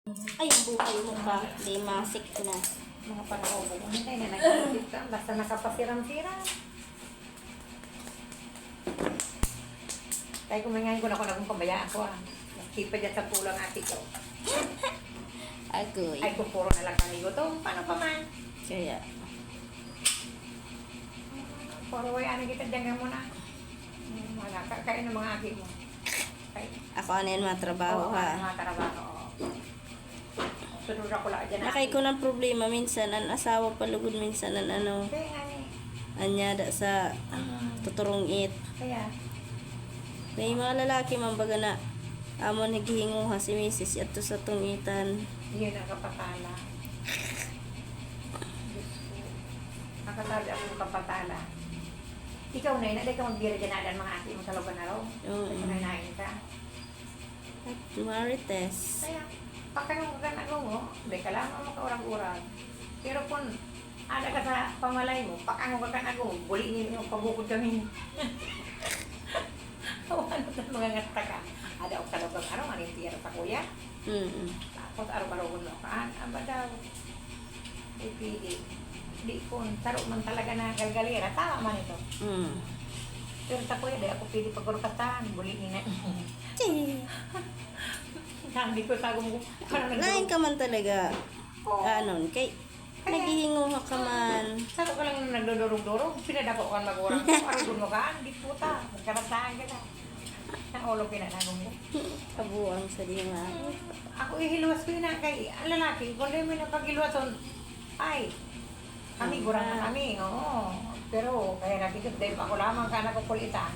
Ay, yung buhay mo ba? Di masik na. Mga panaobo mo. Hindi na nag-iisip ka. Basta nakapasiram-siram. Kaya kumangayin ko na kung pabayaan ko ah. Maski pa dyan sa pulang ati ko. Agoy. Ay, kung puro na lang kami to. Paano pa man? Kaya, Puro wayanin kita dyan ka muna. Wala. Kain ng mga ati mo. ako ano yun matrabaho ha. Mga trabaho. Sunod ako lang dyan. Nakay ko ng problema minsan, ang asawa palugod minsan, ang ano, Kaya nga eh. anyada sa tuturong it. Kaya. May mga lalaki man baga na amon naghihingo ha si misis at to sa tungitan. Yun ang kapatala. Diyos ko. Nakatabi ako ng kapatala. Ikaw na yun, ka magbira dyan na mga ate mo sa lugar na raw. Oo. Kunainain ka. At marites. Kaya, pagkanong ka na mo, hindi ka lang makaurang-urang. Pero kung ada ka sa pamalay mo, pagkanong ka na buliin yung pabukod kami. Ano sa mga ngata ka? Ada ako sa lugar araw, maning tira sa kuya. Tapos araw-araw mo ka, aba daw. Pili. Di ko, taro man talaga na galgalera. Tama man ito. Pero sa kuya, di ako pili pagkurkastahan. Buliin na. Sabi ko sa mo, parang Lain ka man talaga. Oo. Anon, kay naghihingo ka man. Saan ko lang nagdodorong-dorong, pinadako kan magurang ko, arugod mo ka, di puta, magkarasahan ka na. Ang ulo pinanagong mo. Kabuang sa lima. Ako ihiluwas ko yun na kay ang lalaki, kung di mo na paghiluwason, ay, kami gurang na kami, oo. Pero kaya nakikita, dahil ako lamang ka nakukulitan.